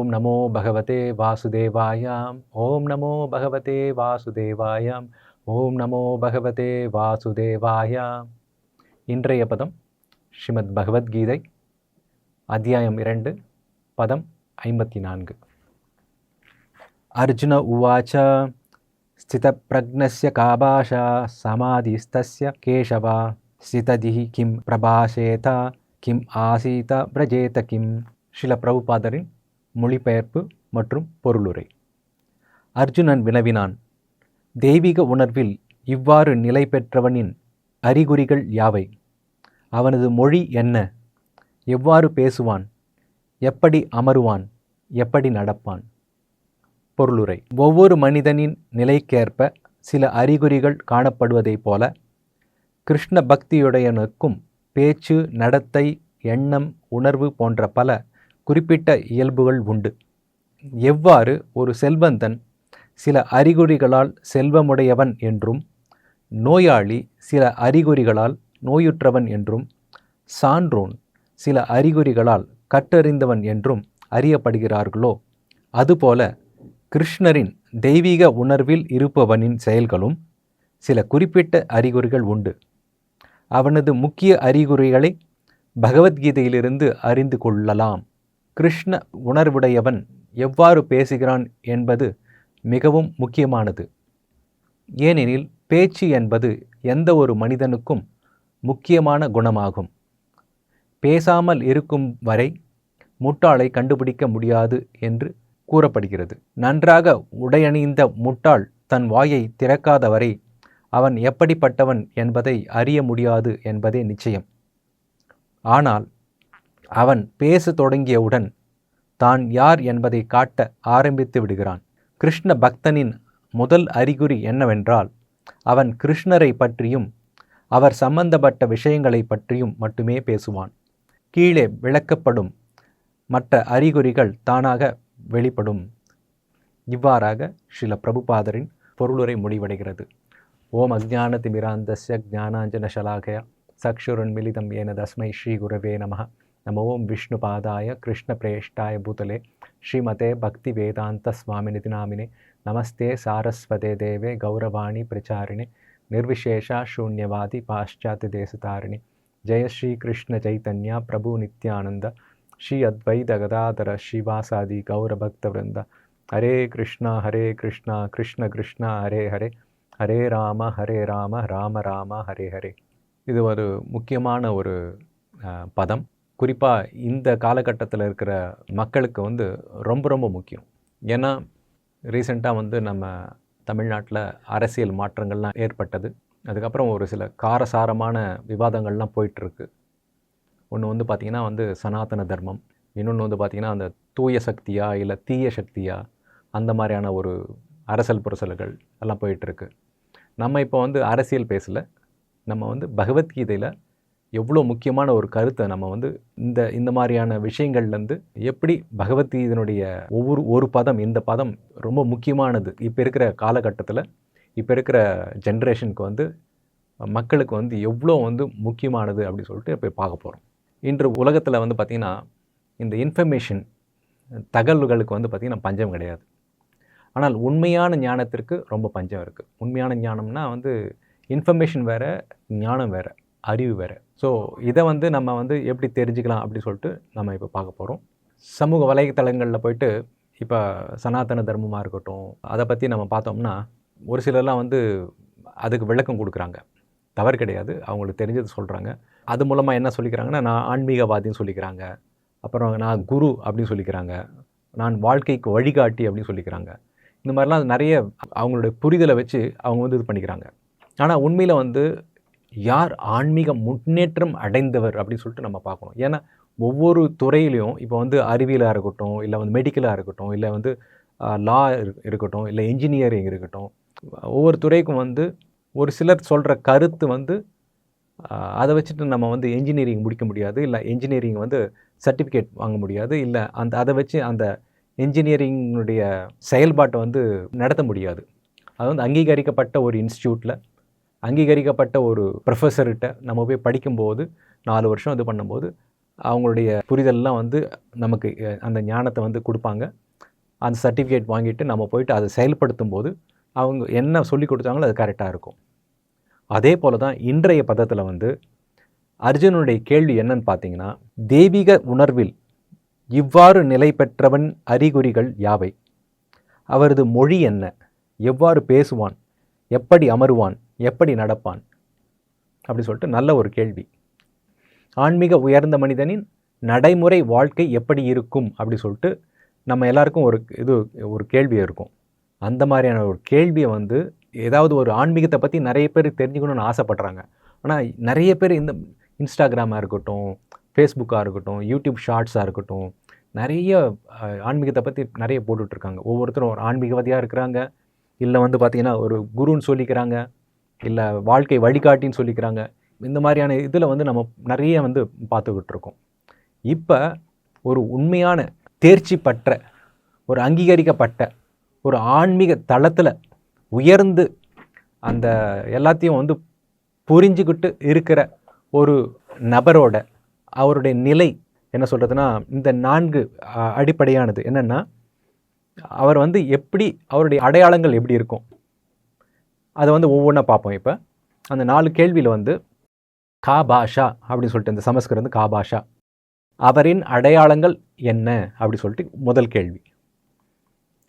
ஓம் நமோ பகவதே வாசுதேவாயாம். ஓம் நமோ பகவதே வாசுதேவாயாம். ஓம் நமோ பகவதே வாசுதேவாயாம். இன்றைய பதம் ஸ்ரீமத் பகவத்கீதை அத்தியாயம் 2 பதம் 54. அர்ஜுன உவாச்ச ஸ்திதப்ரக்ஞஸ்ய கா பாஷா சமாதிஸ்தஸ்ய கேசவா ஸ்திததிஹி கிம் பிரபாஷேத கிம் ஆசீத பிரஜேத கிம். ஸ்ரீல பிரபுபாதரின் மொழிபெயர்ப்பு மற்றும் பொருளுரை. அர்ஜுனன் வினவினான், தெய்வீக உணர்வில் இவ்வாறு நிலை பெற்றவனின் அறிகுறிகள் யாவை? அவனது மொழி என்ன? எவ்வாறு பேசுவான்? எப்படி அமருவான்? எப்படி நடப்பான்? பொருளுரை. ஒவ்வொரு மனிதனின் நிலைக்கேற்ப சில அறிகுறிகள் காணப்படுவதைப் போல கிருஷ்ண பக்தியுடையனுக்கும் பேச்சு, நடத்தை, எண்ணம், உணர்வு போன்ற பல குறிப்பிட்ட இயல்புகள் உண்டு. எவ்வாறு ஒரு செல்வந்தன் சில அறிகுறிகளால் செல்வமுடையவன் என்றும், நோயாளி சில அறிகுறிகளால் நோயுற்றவன் என்றும், சான்றோன் சில அறிகுறிகளால் கற்றறிந்தவன் என்றும் அறியப்படுகிறார்களோ, அதுபோல கிருஷ்ணரின் தெய்வீக உணர்வில் இருப்பவனின் செயல்களும் சில குறிப்பிட்ட அறிகுறிகள் உண்டு. அவனது முக்கிய அறிகுறிகளை பகவத்கீதையிலிருந்து அறிந்து கொள்ளலாம். கிருஷ்ண உணர்வுடையவன் எவ்வாறு பேசுகிறான் என்பது மிகவும் முக்கியமானது. ஏனெனில் பேச்சு என்பது எந்த ஒரு மனிதனுக்கும் முக்கியமான குணமாகும். பேசாமல் இருக்கும் வரை முட்டாளை கண்டுபிடிக்க முடியாது என்று கூறப்படுகிறது. நன்றாக உடையணிந்த முட்டாள் தன் வாயை திறக்காத வரை அவன் எப்படிப்பட்டவன் என்பதை அறிய முடியாது என்பதே நிச்சயம். ஆனால் அவன் பேச தொடங்கியவுடன் தான் யார் என்பதை காட்ட ஆரம்பித்து விடுகிறான். கிருஷ்ண பக்தனின் முதல் அறிகுறி என்னவென்றால், அவன் கிருஷ்ணரை பற்றியும் அவர் சம்பந்தப்பட்ட விஷயங்களை பற்றியும் மட்டுமே பேசுவான். கீழே விளக்கப்படும் மற்ற அறிகுறிகள் தானாக வெளிப்படும். இவ்வாறாக ஸ்ரீல பிரபுபாதரின் பொருளுரை முடிவடைகிறது. ஓம் அஜ்ஞானதிமிராந்தஸ்ய ஞானாஞ்சனசலாகயா சக்ஷுருன்மிலிதம் ஏன தஸ்மை ஸ்ரீ குரவே நமः. நமோ விஷ்ணுபாதாய கிருஷ்ணபிரேஷ்டாய பூதலே ஸ்ரீமதே பக்தி வேதாந்த ஸ்வாமிநிதி நாமினே. நமஸ்தே சாரஸ்வதே தேவே கௌரவாணி பிரச்சாரிணே நிர்விசேஷா சூன்யவாதி பாಶ್ಚಾತ್ಯ தேசதாரிணி. ஜெய ஸ்ரீ கிருஷ்ண சைத்தன்யா பிரபு நித்யானந்த ஸ்ரீ அத்வைத கதாதர ஸ்ரீவாசாதி கௌரபக்த விருந்த. ஹரே கிருஷ்ணா கிருஷ்ண கிருஷ்ணா ஹரே ஹரே, ஹரே ராம ராம ராம ஹரே ஹரே. இது ஒரு முக்கியமான ஒரு பதம். குறிப்பாக இந்த காலகட்டத்தில் இருக்கிற மக்களுக்கு ரொம்ப ரொம்ப முக்கியம். ஏன்னா ரீசெண்டாக நம்ம தமிழ்நாட்டில் அரசியல் மாற்றங்கள்லாம் ஏற்பட்டது. அதுக்கப்புறம் ஒரு சில காரசாரமான விவாதங்கள்லாம் போயிட்டுருக்கு. ஒன்று பார்த்திங்கன்னா சனாதன தர்மம், இன்னொன்று பார்த்திங்கன்னா அந்த தூய சக்தியா இல்லை தீய சக்தியா, அந்த மாதிரியான ஒரு அரசல் புரசல்கள் எல்லாம் போயிட்டுருக்கு. நம்ம இப்போ அரசியல் பேசலை, நம்ம பகவத்கீதையில் எவ்வளோ முக்கியமான ஒரு கருத்தை நம்ம இந்த மாதிரியான விஷயங்கள்லேருந்து எப்படி பகவத்கீதையினுடைய ஒரு பதம், இந்த பதம் ரொம்ப முக்கியமானது இப்போ இருக்கிற காலகட்டத்தில், இப்போ இருக்கிற ஜென்ரேஷனுக்கு மக்களுக்கு எவ்வளோ முக்கியமானது அப்படின்னு சொல்லிட்டு இப்போ பார்க்க போகிறோம். இன்று உலகத்தில் பார்த்திங்கன்னா இந்த இன்ஃபர்மேஷன் தகவல்களுக்கு பார்த்திங்கன்னா பஞ்சம் கிடையாது. ஆனால் உண்மையான ஞானத்திற்கு ரொம்ப பஞ்சம் இருக்குது. உண்மையான ஞானம்னா இன்ஃபர்மேஷன் வேறு, ஞானம் வேறு, அறிவு வேறு. ஸோ இதை நம்ம எப்படி தெரிஞ்சுக்கலாம் அப்படின்னு சொல்லிட்டு நம்ம இப்போ பார்க்க போகிறோம். சமூக வலைத்தளங்களில் போயிட்டு இப்போ சனாதன தர்மமாக இருக்கட்டும், அதை பற்றி நம்ம பார்த்தோம்னா ஒரு சிலர்லாம் அதுக்கு விளக்கம் கொடுக்குறாங்க. தவறு கிடையாது, அவங்களுக்கு தெரிஞ்சது சொல்கிறாங்க. அது மூலமாக என்ன சொல்லிக்கிறாங்கன்னா, நான் ஆன்மீகவாதின்னு சொல்லிக்கிறாங்க. அப்புறம் நான் குரு அப்படின்னு சொல்லிக்கிறாங்க. நான் வாழ்க்கைக்கு வழிகாட்டி அப்படின்னு சொல்லிக்கிறாங்க. இந்த மாதிரிலாம் நிறைய அவங்களுடைய புரிதலை வச்சு அவங்க இது பண்ணிக்கிறாங்க. ஆனால் உண்மையில் யார் ஆன்மீக முன்னேற்றம் அடைந்தவர் அப்படின்னு சொல்லிட்டு நம்ம பார்க்கணும். ஏன்னா ஒவ்வொரு துறையிலையும் இப்போ அறிவியலாக இருக்கட்டும், இல்லை மெடிக்கலாக இருக்கட்டும், இல்லை லா இருக்கட்டும், இல்லை இன்ஜினியரிங் இருக்கட்டும், ஒவ்வொரு துறைக்கும் ஒரு சிலர் சொல்கிற கருத்து அதை வச்சுட்டு நம்ம என்ஜினியரிங் முடிக்க முடியாது, இல்லை என்ஜினியரிங் சர்டிஃபிகேட் வாங்க முடியாது, இல்லை அதை வச்சு அந்த என்ஜினியரிங்குடைய செயல்பாட்டை நடத்த முடியாது. அது அங்கீகரிக்கப்பட்ட ஒரு இன்ஸ்டியூட்டில் அங்கீகரிக்கப்பட்ட ஒரு ப்ரொஃபஸர்கிட்ட நம்ம போய் படிக்கும்போது 4 வருஷம் இது பண்ணும்போது அவங்களுடைய புரிதல்லாம் வந்து நமக்கு அந்த ஞானத்தை வந்து கொடுப்பாங்க. அந்த சர்டிஃபிகேட் வாங்கிட்டு நம்ம போயிட்டு அதை செயல்படுத்தும் போது அவங்க என்ன சொல்லி கொடுத்தாங்களோ அது கரெக்டாக இருக்கும். அதே போல் தான் இன்றைய பதத்தில் வந்து அர்ஜுனனுடைய கேள்வி என்னன்னு பார்த்தீங்கன்னா, தெய்வீக உணர்வில் இவ்வாறு நிலை பெற்றவன் அறிகுறிகள் யாவை? அவரது மொழி என்ன? எவ்வாறு பேசுவான்? எப்படி அமருவான்? எப்படி நடப்பான்? அப்படி சொல்லிட்டு நல்ல ஒரு கேள்வி. ஆன்மீக உயர்ந்த மனிதனின் நடைமுறை வாழ்க்கை எப்படி இருக்கும் அப்படி சொல்லிட்டு நம்ம எல்லாருக்கும் ஒரு கேள்வி இருக்கும். அந்த மாதிரியான ஒரு கேள்வியை வந்து ஏதாவது ஒரு ஆன்மீகத்தை பற்றி நிறைய பேர் தெரிஞ்சுக்கணும்னு ஆசைப்படுறாங்க. ஆனால் நிறைய பேர் இந்த இன்ஸ்டாகிராமாக இருக்கட்டும், ஃபேஸ்புக்காக இருக்கட்டும், யூடியூப் ஷார்ட்ஸாக இருக்கட்டும், நிறைய ஆன்மீகத்தை பற்றி நிறைய போட்டுட்ருக்காங்க. ஒவ்வொருத்தரும் ஒரு ஆன்மீகவாதியாக இருக்கிறாங்க, இல்லை வந்து பார்த்திங்கன்னா ஒரு குருன்னு சொல்லிக்கிறாங்க, இல்லை வாழ்க்கை வழிகாட்டின்னு சொல்லிக்கிறாங்க. இந்த மாதிரியான இதில் வந்து நம்ம நிறைய வந்து பார்த்துக்கிட்டு இருக்கோம். இப்போ ஒரு உண்மையான தேர்ச்சி பெற்ற ஒரு அங்கீகரிக்கப்பட்ட ஒரு ஆன்மீக தளத்தில் உயர்ந்து அந்த எல்லாத்தையும் வந்து புரிஞ்சுக்கிட்டு இருக்கிற ஒரு நபரோட அவருடைய நிலை என்ன சொல்கிறதுனா, இந்த 4 அடிப்படையானது என்னென்னா, அவர் வந்து எப்படி அவருடைய அடையாளங்கள் எப்படி இருக்கும் அதை வந்து ஒவ்வொன்றா பார்ப்போம். இப்போ அந்த 4 கேள்வியில் வந்து கா பாஷா அப்படின்னு சொல்லிட்டு இந்த சமஸ்கிருதம் வந்து கா பாஷா, அவரின் அடையாளங்கள் என்ன அப்படி சொல்லிட்டு முதல் கேள்வி.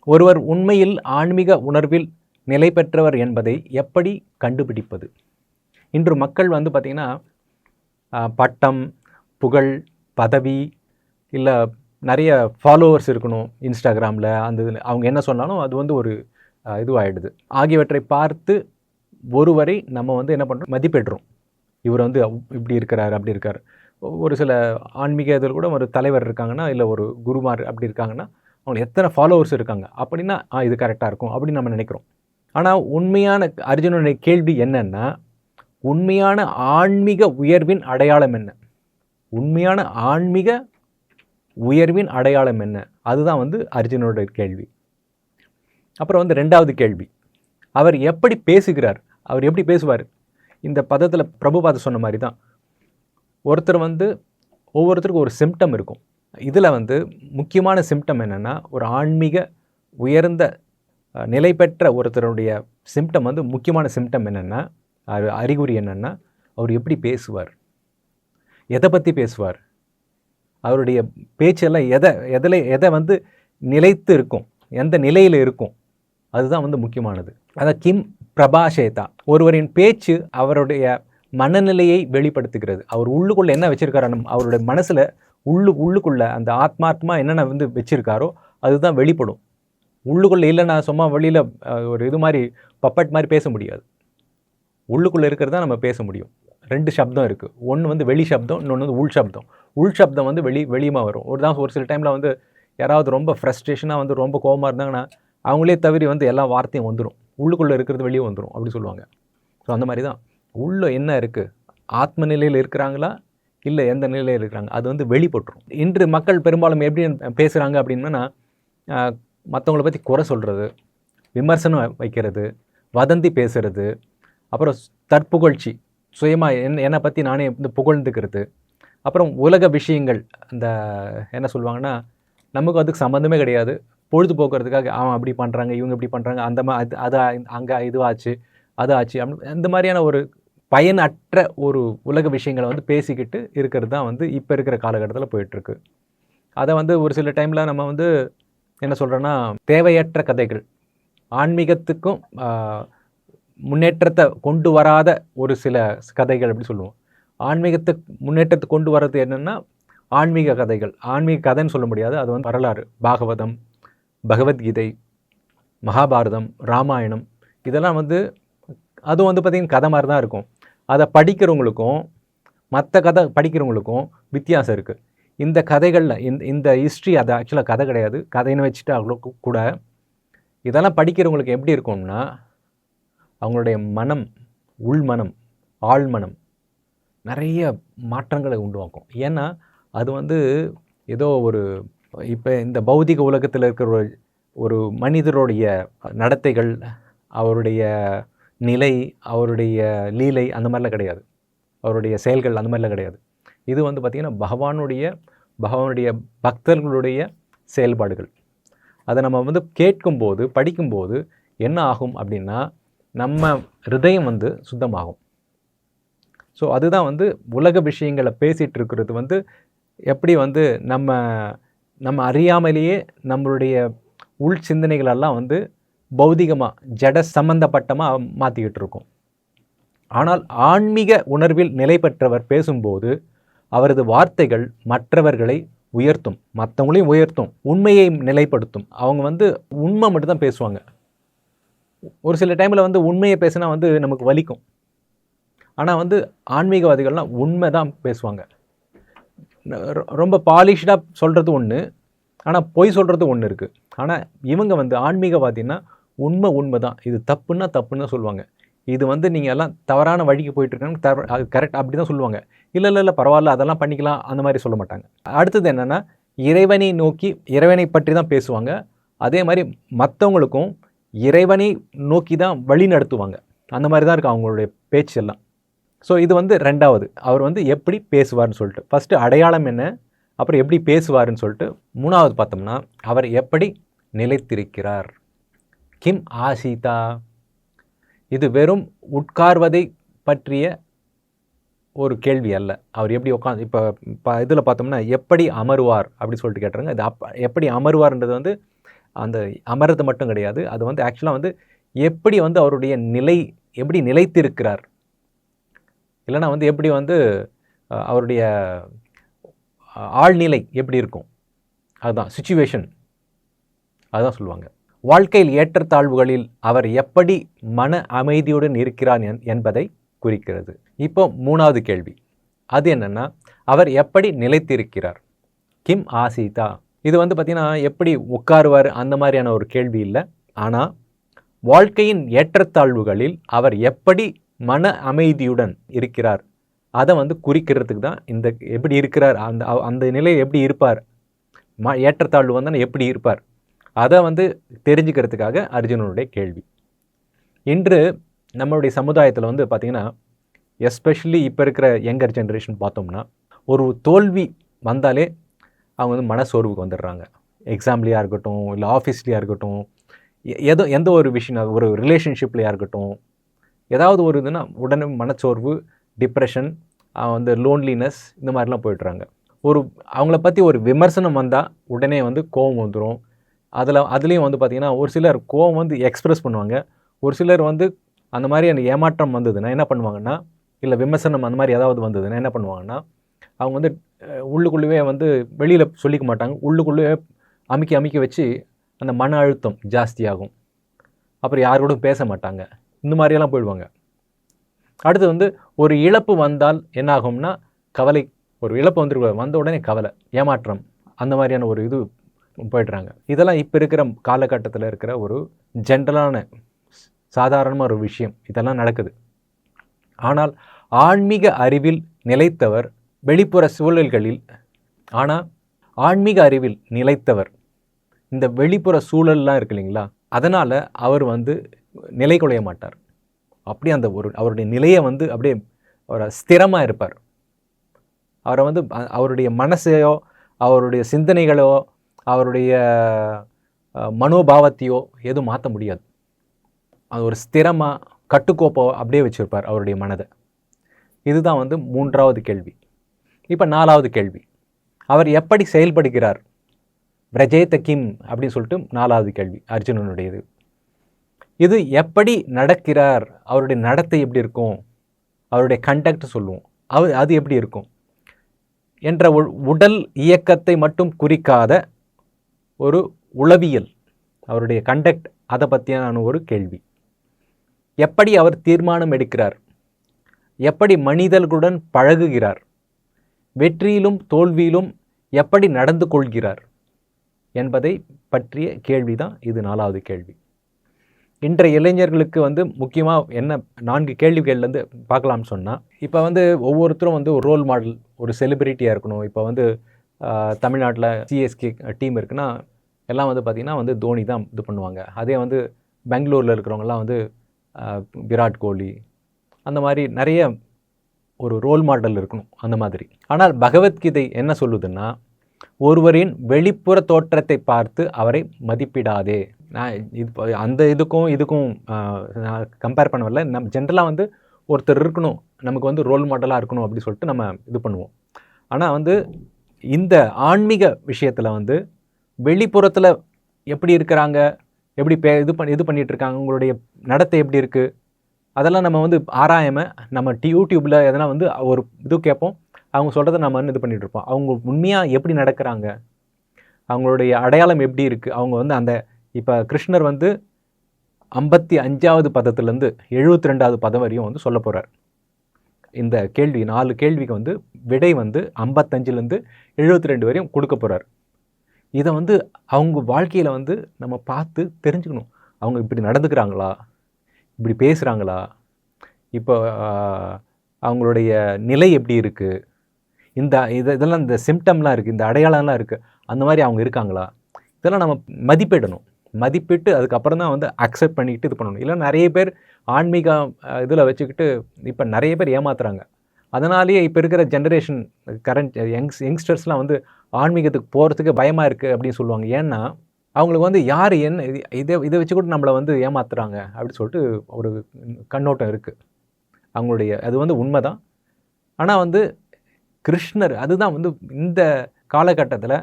ஒருவர் உண்மையில் ஆன்மீக உணர்வில் நிலை பெற்றவர் என்பதை எப்படி கண்டுபிடிப்பது? இன்று மக்கள் வந்து பார்த்திங்கன்னா பட்டம், புகழ், பதவி, இல்லை நிறைய ஃபாலோவர்ஸ் இருக்கணும் இன்ஸ்டாகிராமில், அந்த இதில் அவங்க என்ன சொன்னாலும் அது வந்து ஒரு இதுவாகிடுது. ஆகியவற்றை பார்த்து ஒருவரை நம்ம வந்து என்ன பண்ணுறோம், மதிப்பிடுறோம். இவர் வந்து இப்படி இருக்கிறார், அப்படி இருக்கார். ஒரு சில ஆன்மீக இதில் கூட ஒரு தலைவர் இருக்காங்கன்னா, இல்லை ஒரு குருமார் அப்படி இருக்காங்கன்னா, அவங்க எத்தனை ஃபாலோவர்ஸ் இருக்காங்க அப்படின்னா இது கரெக்டாக இருக்கும் அப்படின்னு நம்ம நினைக்கிறோம். ஆனால் உண்மையான அர்ஜுனனுடைய கேள்வி என்னன்னா, உண்மையான ஆன்மீக உயர்வின் அடையாளம் என்ன? உண்மையான ஆன்மீக உயர்வின் அடையாளம் என்ன? அதுதான் வந்து அர்ஜுனனுடைய கேள்வி. அப்புறம் வந்து 2வது கேள்வி, அவர் எப்படி பேசுகிறார்? அவர் எப்படி பேசுவார்? இந்த பதத்தில் பிரபுபாத சொன்ன மாதிரி தான், ஒருத்தர் வந்து ஒவ்வொருத்தருக்கும் ஒரு சிம்டம் இருக்கும். இதில் வந்து முக்கியமான சிம்டம் என்னென்னா, ஒரு ஆன்மீக உயர்ந்த நிலை பெற்ற ஒருத்தருடைய சிம்டம் வந்து முக்கியமான சிம்டம் என்னென்னா, அறிகுறி என்னென்னா, அவர் எப்படி பேசுவார், எதை பற்றி பேசுவார், அவருடைய பேச்செல்லாம் எதை வந்து நிலைத்து இருக்கும், எந்த நிலையில் இருக்கும், அதுதான் வந்து முக்கியமானது. அதான் கிம் பிரபாஷேதா, ஒருவரின் பேச்சு அவருடைய மனநிலையை வெளிப்படுத்துகிறது. அவர் உள்ளுக்குள்ளே என்ன வச்சுருக்காரோ, அவருடைய மனசில் உள்ளுக்குள்ளே அந்த ஆத்மாத்மா என்னென்ன வந்து வச்சுருக்காரோ அதுதான் வெளிப்படும். உள்ளுக்குள்ளே இல்லைன்னா சும்மா வெளியில் ஒரு இது மாதிரி பப்பட் மாதிரி பேச முடியாது. உள்ளுக்குள்ளே இருக்கிறது தான் நம்ம பேச முடியும். 2 சப்தம் இருக்குது. ஒன்று வந்து வெளி சப்தம், இன்னொன்று வந்து உள் சப்தம். உள் சப்தம் வந்து வெளியுமா வரும். ஒரு சில டைமில் வந்து யாராவது ரொம்ப ஃப்ரஸ்ட்ரேஷனாக வந்து ரொம்ப கோபமாக இருந்தாங்கன்னா அவங்களே தவிர வந்து எல்லா வார்த்தையும் வந்துடும், உள்ளுக்குள்ளே இருக்கிறது வெளியே வந்துடும் அப்படி சொல்லுவாங்க. ஸோ அந்த மாதிரி தான் உள்ளே என்ன இருக்குது, ஆத்ம நிலையில் இருக்கிறாங்களா இல்லை எந்த நிலையில் இருக்கிறாங்க, அது வந்து வெளிப்பட்டுரும். இன்று மக்கள் பெரும்பாலும் எப்படி பேசுகிறாங்க அப்படின்னா, மற்றவங்கள பற்றி குறை சொல்கிறது, விமர்சனம் வைக்கிறது, வதந்தி பேசுகிறது, அப்புறம் தற்புகழ்ச்சி, சுயமாக என்னை பற்றி நானே வந்து புகழ்ந்துக்கிறது, அப்புறம் உலக விஷயங்கள், அந்த என்ன சொல்லுவாங்கன்னா, நமக்கு அதுக்கு சம்மந்தமே கிடையாது, பொழுதுபோக்குறதுக்காக அவன் அப்படி பண்ணுறாங்க, இவங்க இப்படி பண்ணுறாங்க, அந்த அது அங்கே இதுவாச்சு அது ஆச்சு அப்படி இந்த மாதிரியான ஒரு பயனற்ற ஒரு உலக விஷயங்களை வந்து பேசிக்கிட்டு இருக்கிறது தான் வந்து இப்போ இருக்கிற காலகட்டத்தில் போயிட்டுருக்கு. அதை வந்து ஒரு சில டைமில் நம்ம வந்து என்ன சொல்கிறோன்னா, தேவையற்ற கதைகள், ஆன்மீகத்துக்கும் முன்னேற்றத்தை கொண்டு வராத ஒரு சில கதைகள் அப்படி சொல்லுவோம். ஆன்மீகத்தை முன்னேற்றத்தை கொண்டு வர்றது என்னென்னா ஆன்மீக கதைகள். ஆன்மீக கதைன்னு சொல்ல முடியாது, அது வந்து வரலாறு, பாகவதம், பகவத்கீதை, மகாபாரதம், ராமாயணம், இதெல்லாம் வந்து அதுவும் வந்து பார்த்திங்கன்னா கதை மாதிரி தான் இருக்கும். அதை படிக்கிறவங்களுக்கும் மற்ற கதை படிக்கிறவங்களுக்கும் வித்தியாசம் இருக்குது. இந்த கதைகளில் இந்த ஹிஸ்ட்ரி அது ஆக்சுவலாக கதை கிடையாது, கதைன்னு வச்சுட்டு அவ்வளோ கூட இதெல்லாம் படிக்கிறவங்களுக்கு எப்படி இருக்கும்னா, அவங்களுடைய மனம், உள்மனம், ஆழ்மனம் நிறைய மாற்றங்களை உண்டுவாக்கும். ஏன்னா அது வந்து ஏதோ ஒரு இப்போ இந்த பௌதிக உலகத்தில் இருக்கிற ஒரு மனிதருடைய நடத்தைகள், அவருடைய நிலை, அவருடைய லீலை அந்த மாதிரிலாம் கிடையாது, அவருடைய செயல்கள் அந்த மாதிரிலாம் கிடையாது. இது வந்து பார்த்திங்கன்னா பகவானுடைய பக்தர்களுடைய செயல்பாடுகள். அதை நம்ம வந்து கேட்கும்போது படிக்கும்போது என்ன ஆகும் அப்படின்னா நம்ம ஹிருதயம் வந்து சுத்தமாகும். ஸோ அதுதான் வந்து உலக விஷயங்களை பேசிகிட்டு இருக்கிறது வந்து எப்படி வந்து நம்ம அறியாமலேயே நம்மளுடைய உள் சிந்தனைகளெல்லாம் வந்து பௌதிகமாக ஜட சம்பந்தப்பட்டமாக மாற்றிக்கிட்டு இருக்கோம். ஆனால் ஆன்மீக உணர்வில் நிலை பெற்றவர் பேசும்போது அவரது வார்த்தைகள் மற்றவர்களை உயர்த்தும், மற்றவங்களையும் உயர்த்தும், உண்மையை நிலைப்படுத்தும். அவங்க வந்து உண்மை மட்டும்தான் பேசுவாங்க. ஒரு சில டைமில் வந்து உண்மையை பேசினா வந்து நமக்கு வலிக்கும். ஆனால் வந்து ஆன்மீகவாதிகள்லாம் உண்மை தான் பேசுவாங்க. ரொம்ப பாலிஷ்டாக சொல்கிறது ஒன்று, ஆனால் பொய் சொல்கிறது ஒன்று இருக்குது. ஆனால் இவங்க வந்து ஆன்மீகவாதின்னா உண்மை தான், இது தப்புன்னா தப்புன்னு தான் சொல்லுவாங்க. இது வந்து நீங்கள் எல்லாம் தவறான வழிக்கு போயிட்டுருக்காங்க, அது கரெக்ட் அப்படி தான் சொல்லுவாங்க. இல்லை பரவாயில்ல, அதெல்லாம் பண்ணிக்கலாம், அந்த மாதிரி சொல்ல மாட்டாங்க. அடுத்தது என்னென்னா இறைவனை நோக்கி இறைவனை பற்றி தான் பேசுவாங்க. அதே மாதிரி மற்றவங்களுக்கும் இறைவனை நோக்கி தான் வழி நடத்துவாங்க. அந்த மாதிரி தான் இருக்குது அவங்களுடைய பேச்சு எல்லாம். ஸோ இது வந்து ரெண்டாவது, அவர் வந்து எப்படி பேசுவார்னு சொல்லிட்டு. ஃபஸ்ட்டு அடையாளம் என்ன, அப்புறம் எப்படி பேசுவார்னு சொல்லிட்டு. மூணாவது பார்த்தோம்னா அவர் எப்படி நிலைத்திருக்கிறார். கிம் ஆசீதா. இது வெறும் உட்கார்வதை பற்றிய ஒரு கேள்வி அல்ல. அவர் எப்படி உட்காந்து இப்போ இதில் பார்த்தோம்னா எப்படி அமருவார் அப்படி சொல்லிட்டு கேட்டுறாங்க. இது எப்படி அமருவார்ன்றது வந்து அந்த அமர்றது மட்டும் கிடையாது. அது வந்து ஆக்சுவலாக வந்து எப்படி வந்து அவருடைய நிலை எப்படி நிலைத்திருக்கிறார், இல்லைனா வந்து எப்படி வந்து அவருடைய ஆழ்நிலை எப்படி இருக்கும், அதுதான் சிச்சுவேஷன், அதுதான் சொல்லுவாங்க. வாழ்க்கையில் ஏற்றத்தாழ்வுகளில் அவர் எப்படி மன அமைதியுடன் இருக்கிறார் என்பதை குறிக்கிறது. இப்போ மூணாவது கேள்வி, அது என்னன்னா அவர் எப்படி நிலைத்திருக்கிறார். கிம் ஆசீதா. இது வந்து பார்த்திங்கன்னா எப்படி உட்காருவார் அந்த மாதிரியான ஒரு கேள்வி இல்லை. ஆனால் வாழ்க்கையின் ஏற்றத்தாழ்வுகளில் அவர் எப்படி மன அமைதியுடன் இருக்கிறார் அதை வந்து குறிக்கிறதுக்கு தான் இந்த எப்படி இருக்கிறார், அந்த நிலையை எப்படி இருப்பார், ஏற்றத்தாழ்வு வந்தால் எப்படி இருப்பார், அதை வந்து தெரிஞ்சுக்கிறதுக்காக அர்ஜுனனுடைய கேள்வி. இன்று நம்மளுடைய சமுதாயத்தில் வந்து பார்த்திங்கன்னா எஸ்பெஷலி இப்போ இருக்கிற யங்கர் ஜென்ரேஷன் பார்த்தோம்னா ஒரு தோல்வி வந்தாலே அவங்க வந்து மனசோர்வுக்கு வந்துடுறாங்க. எக்ஸாம்லேயா இருக்கட்டும், இல்லை ஆஃபீஸ்லேயா இருக்கட்டும், எந்த ஒரு விஷயம், ஒரு ரிலேஷன்ஷிப்லையாக இருக்கட்டும், ஏதாவது ஒரு இதுனா உடனே மனச்சோர்வு, டிப்ரெஷன், வந்து லோன்லினஸ், இந்த மாதிரிலாம் போய்ட்றாங்க. அவங்கள பற்றி ஒரு விமர்சனம் வந்தால் உடனே வந்து கோபம் வந்துடும். அதுலேயும் வந்து பார்த்திங்கன்னா ஒரு சிலர் கோபம் வந்து எக்ஸ்ப்ரெஸ் பண்ணுவாங்க. ஒரு சிலர் வந்து அந்த மாதிரி அந்த ஏமாற்றம் வந்ததுன்னா என்ன பண்ணுவாங்கன்னா, இல்லை விமர்சனம் அந்த மாதிரி ஏதாவது வந்ததுன்னா என்ன பண்ணுவாங்கன்னா, அவங்க வந்து உள்ளுக்குள்ளேயே வந்து வெளியில் சொல்லிக்க மாட்டாங்க. உள்ளுக்குள்ளேயே அமுக்கி வச்சு அந்த மன அழுத்தம் ஜாஸ்தியாகும். அப்புறம் யாரோட பேச மாட்டாங்க. இந்த மாதிரியெல்லாம் போயிடுவாங்க. அடுத்து வந்து ஒரு இழப்பு வந்தால் என்ன ஆகும்னா கவலை. ஒரு இழப்பு வந்த உடனே கவலை, ஏமாற்றம், அந்த மாதிரியான ஒரு இது போயிடுறாங்க. இதெல்லாம் இப்போ இருக்கிற காலகட்டத்தில் இருக்கிற ஒரு ஜென்ரலான சாதாரணமாக ஒரு விஷயம். இதெல்லாம் நடக்குது. ஆனால் ஆன்மீக அறிவில் நிலைத்தவர் வெளிப்புற சூழல்களில், ஆனால் ஆன்மீக அறிவில் நிலைத்தவர் இந்த வெளிப்புற சூழல்லாம் இருக்கு இல்லைங்களா, அதனால் அவர் வந்து நிலை குலைய மாட்டார். அப்படியே அந்த அவருடைய நிலையை வந்து அப்படியே ஒரு ஸ்திரமாக இருப்பார். அவரை வந்து அவருடைய மனசையோ அவருடைய சிந்தனைகளோ அவருடைய மனோபாவத்தையோ எதுவும் மாற்ற முடியாது. அது ஒரு ஸ்திரமாக கட்டுக்கோப்போ அப்படியே வச்சுருப்பார் அவருடைய மனதை. இதுதான் வந்து மூன்றாவது கேள்வி. இப்போ நாலாவது கேள்வி, அவர் எப்படி செயல்படுகிறார். பிரஜேத கிம் அப்படின்னு சொல்லிட்டு நாலாவது கேள்வி அர்ஜுனனுடையது. இது எப்படி நடக்கிறார், அவருடைய நடத்தை எப்படி இருக்கும், அவருடைய கண்டக்ட் சொல்லுவோம், அது எப்படி இருக்கும் என்ற உடல் இயக்கத்தை மட்டும் குறிக்காத ஒரு உளவியல், அவருடைய கண்டக்ட், அதை பற்றியான ஒரு கேள்வி. எப்படி அவர் தீர்மானம் எடுக்கிறார், எப்படி மனிதர்களுடன் பழகுகிறார், வெற்றியிலும் தோல்வியிலும் எப்படி நடந்து கொள்கிறார் என்பதை பற்றிய கேள்வி தான் இது நாலாவது கேள்வி. இன்றைய இளைஞர்களுக்கு வந்து முக்கியமாக என்ன 4 கேள்விகள்லேருந்து பார்க்கலாம்னு சொன்னால், இப்போ வந்து ஒவ்வொருத்தரும் வந்து ஒரு ரோல் மாடல், ஒரு செலிப்ரிட்டியாக இருக்கணும். இப்போ வந்து தமிழ்நாட்டில் சிஎஸ்கே டீம் இருக்குன்னா எல்லாம் வந்து பார்த்திங்கன்னா வந்து தோனி தான் இது பண்ணுவாங்க. அதே வந்து பெங்களூரில் இருக்கிறவங்கலாம் வந்து விராட் கோலி, அந்த மாதிரி நிறைய ஒரு ரோல் மாடல் இருக்கணும் அந்த மாதிரி. ஆனால் பகவத்கீதை என்ன சொல்லுதுன்னா, ஒருவரின் வெளிப்புற தோற்றத்தை பார்த்து அவரை மதிப்பிடாதே. நான் இது அந்த இதுக்கும் நான் கம்பேர் பண்ண வரல. நம்ம ஜென்ரலாக வந்து ஒருத்தர் இருக்கணும், நமக்கு வந்து ரோல் மாடலாக இருக்கணும் அப்படின்னு சொல்லிட்டு நம்ம இது பண்ணுவோம். ஆனால் வந்து இந்த ஆன்மீக விஷயத்தில் வந்து வெளிப்புறத்தில் எப்படி இருக்கிறாங்க, எப்படி இது பண்ணிகிட்டு இருக்காங்க, உங்களுடைய நடத்தை எப்படி இருக்குது, அதெல்லாம் நம்ம வந்து ஆராயாமல் நம்ம யூடியூப்பில் எதனா வந்து ஒரு இது கேட்போம், அவங்க சொல்கிறத நம்ம இது பண்ணிகிட்டு இருப்போம். அவங்க உண்மையாக எப்படி நடக்கிறாங்க, அவங்களுடைய அடையாளம் எப்படி இருக்குது, அவங்க வந்து அந்த இப்போ கிருஷ்ணர் வந்து 55வது பதத்துலேருந்து 72வது பதம் வரையும் வந்து சொல்ல போகிறார். இந்த கேள்வி 4 கேள்விக்கு வந்து விடை வந்து 55லேருந்து 72 வரையும் கொடுக்க போகிறார். இதை வந்து அவங்க வாழ்க்கையில் வந்து நம்ம பார்த்து தெரிஞ்சுக்கணும். அவங்க இப்படி நடந்துக்கிறாங்களா, இப்படி பேசுகிறாங்களா, இப்போ அவங்களுடைய நிலை எப்படி இருக்குது, இதெல்லாம் இந்த சிம்டம்லாம் இருக்குது, இந்த அடையாளம்லாம் இருக்குது, அந்த மாதிரி அவங்க இருக்காங்களா, இதெல்லாம் நம்ம மதிப்பிடணும். மதிப்பிட்டு அதுக்கப்புறம் தான் வந்து அக்செப்ட் பண்ணிக்கிட்டு இது பண்ணணும். இல்லை நிறைய பேர் ஆன்மீக இதில் வச்சுக்கிட்டு இப்போ நிறைய பேர் ஏமாத்துறாங்க. அதனாலேயே இப்போ இருக்கிற ஜென்ரேஷன் கரண்ட் யங்ஸ்டர்ஸ்லாம் வந்து ஆன்மீகத்துக்கு போகிறதுக்கு பயமாக இருக்குது அப்படின்னு சொல்லுவாங்க. ஏன்னா அவங்களுக்கு வந்து யார் என்ன இதை வச்சு கூட நம்மளை வந்து ஏமாத்துறாங்க அப்படின்னு சொல்லிட்டு ஒரு கண்ணோட்டம் இருக்குது அவங்களுடைய. அது வந்து உண்மை தான். ஆனால் வந்து கிருஷ்ணர் அதுதான் வந்து இந்த காலகட்டத்தில்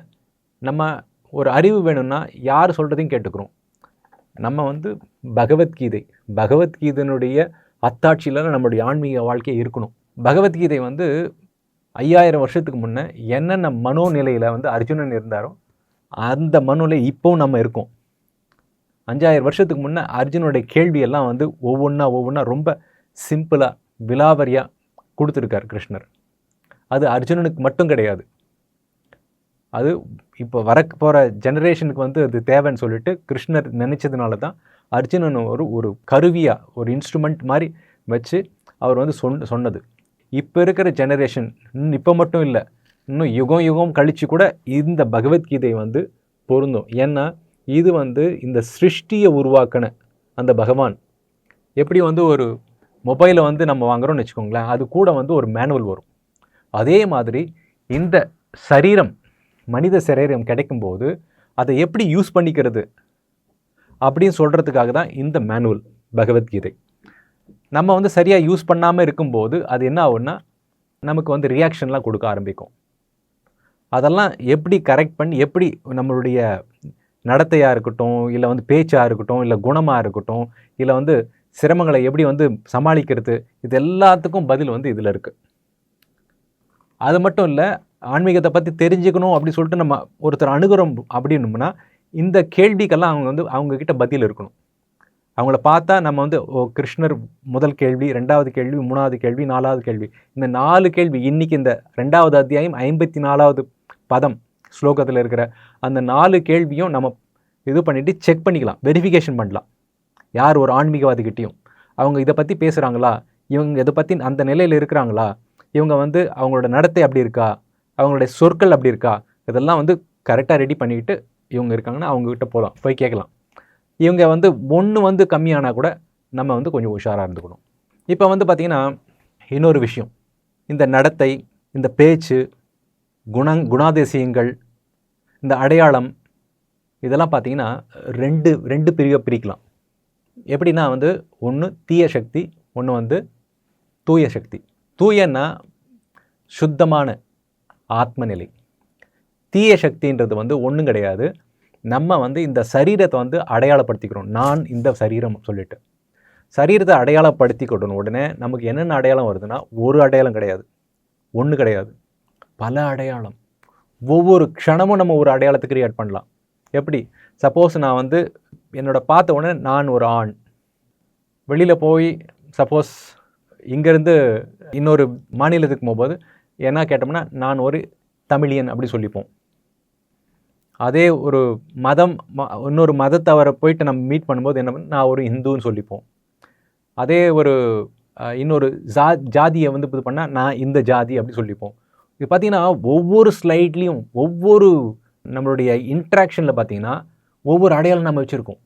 நம்ம ஒரு அறிவு வேணும்னா யார் சொல்கிறதையும் கேட்டுக்கிறோம். நம்ம வந்து பகவத்கீதையினுடைய அத்தாட்சியில் நம்மளுடைய ஆன்மீக வாழ்க்கையை இருக்கணும். பகவத்கீதை வந்து 5000 வருஷத்துக்கு முன்னே என்னென்ன மனோநிலையில் வந்து அர்ஜுனன் இருந்தாரோ அந்த மனோநிலை இப்போவும் நம்ம இருக்கோம். 5000 வருஷத்துக்கு முன்னே அர்ஜுனுடைய கேள்வியெல்லாம் வந்து ஒவ்வொன்றா ரொம்ப சிம்பிளாக விலாவரியாக கொடுத்துருக்கார் கிருஷ்ணர். அது அர்ஜுனனுக்கு மட்டும் கிடையாது, அது இப்போ போகிற ஜெனரேஷனுக்கு வந்து அது தேவைன்னு சொல்லிட்டு கிருஷ்ணர் நினச்சதுனால தான் அர்ஜுனன் ஒரு கருவியாக ஒரு இன்ஸ்ட்ருமெண்ட் மாதிரி வச்சு அவர் வந்து சொன்னது. இப்போ இருக்கிற ஜெனரேஷன் இப்போ மட்டும் இல்லை, இன்னும் யுகம் கழித்து கூட இந்த பகவத்கீதை வந்து பொருந்தும். ஏன்னா இது வந்து இந்த சிருஷ்டியை உருவாக்கின அந்த பகவான் எப்படி வந்து ஒரு மொபைலை வந்து நம்ம வாங்குகிறோம்னு வச்சுக்கோங்களேன், அது கூட வந்து ஒரு மேனுவல் வரும். அதே மாதிரி இந்த சரீரம் மனித சரீரம் கிடைக்கும்போது அதை எப்படி யூஸ் பண்ணிக்கிறது அப்படின்னு சொல்கிறதுக்காக தான் இந்த மேனுவல் பகவத்கீதை. நம்ம வந்து சரியாக யூஸ் பண்ணாமல் இருக்கும்போது அது என்ன ஆகும்னா நமக்கு வந்து ரியாக்ஷன்லாம் கொடுக்க ஆரம்பிக்கும். அதெல்லாம் எப்படி கரெக்ட் பண்ணி எப்படி நம்மளுடைய நடத்தையாக இருக்கட்டும், இல்லை வந்து பேச்சாக இருக்கட்டும், இல்லை குணமாக இருக்கட்டும், இல்லை வந்து சிரமங்களை எப்படி வந்து சமாளிக்கிறது, இது எல்லாத்துக்கும் பதில் வந்து இதில் இருக்குது. அது மட்டும் இல்லை, ஆன்மீகத்தை பற்றி தெரிஞ்சுக்கணும் அப்படின்னு சொல்லிட்டு நம்ம ஒருத்தர் அணுகிறோம் அப்படின்னோம்னா இந்த கேள்விக்கெல்லாம் அவங்கக்கிட்ட பதில் இருக்கணும். அவங்கள பார்த்தா நம்ம வந்து கிருஷ்ணர் முதல் கேள்வி, 2வது கேள்வி, 3வது கேள்வி, 4வது கேள்வி, இந்த 4 கேள்வி இன்றைக்கி இந்த 2வது அத்தியாயம் 54வது பதம் ஸ்லோகத்தில் இருக்கிற அந்த 4 கேள்வியும் நம்ம இது பண்ணிவிட்டு செக் பண்ணிக்கலாம், வெரிஃபிகேஷன் பண்ணலாம். யார் ஒரு ஆன்மீகவாதிகிட்டையும் அவங்க இதை பற்றி பேசுகிறாங்களா, இவங்க இதை பற்றி அந்த நிலையில் இருக்கிறாங்களா, இவங்க வந்து அவங்களோட நடத்தை அப்படி இருக்கா, அவங்களுடைய சொற்கள் அப்படி இருக்கா, இதெல்லாம் வந்து கரெக்டாக ரெடி பண்ணிக்கிட்டு இவங்க இருக்காங்கன்னா அவங்கக்கிட்ட போய் கேட்கலாம். இவங்க வந்து ஒன்று வந்து கம்மியானால் கூட நம்ம வந்து கொஞ்சம் உஷாராக இருந்துக்கணும். இப்போ வந்து பார்த்திங்கன்னா இன்னொரு விஷயம், இந்த நடத்தை, இந்த பேச்சு, குணாதிசயங்கள், இந்த அடையாளம், இதெல்லாம் பார்த்திங்கன்னா ரெண்டு பிரிவாக பிரிக்கலாம். எப்படின்னா வந்து ஒன்று தீய சக்தி, ஒன்று வந்து தூய சக்தி. தூயன்னா சுத்தமான ஆத்மநிலை. தீய சக்தின்றது வந்து ஒன்றும் கிடையாது, நம்ம வந்து இந்த சரீரத்தை வந்து அடையாளப்படுத்திக்கிறோம். நான் இந்த சரீரம் சொல்லிட்டு சரீரத்தை அடையாளப்படுத்திக்கிட்டணும். உடனே நமக்கு என்னென்ன அடையாளம் வருதுன்னா ஒரு அடையாளம் கிடையாது, ஒன்று கிடையாது, பல அடையாளம். ஒவ்வொரு க்ஷணமும் நம்ம ஒரு அடையாளத்தை கிரியேட் பண்ணலாம். எப்படி, சப்போஸ் நான் வந்து என்னோட பார்த்த உடனே நான் ஒரு ஆண், வெளியில் போய் சப்போஸ் இங்கேருந்து இன்னொரு மாநிலத்துக்கு போகும்போது என்ன கேட்டோம்னா நான் ஒரு தமிழியன் அப்படி சொல்லிப்போம். அதே ஒரு இன்னொரு மதத்தவரை போயிட்டு நம்ம மீட் பண்ணும்போது என்ன நான் ஒரு இந்துன்னு சொல்லிப்போம். அதே ஒரு இன்னொரு ஜாதியை வந்து இது பண்ணால் நான் இந்த ஜாதி அப்படி சொல்லிப்போம். இது பார்த்திங்கன்னா ஒவ்வொரு ஸ்லைட்லேயும் ஒவ்வொரு நம்மளுடைய இன்ட்ராக்ஷனில் பார்த்திங்கன்னா ஒவ்வொரு அடையாளம் நம்ம வச்சுருக்கோம்.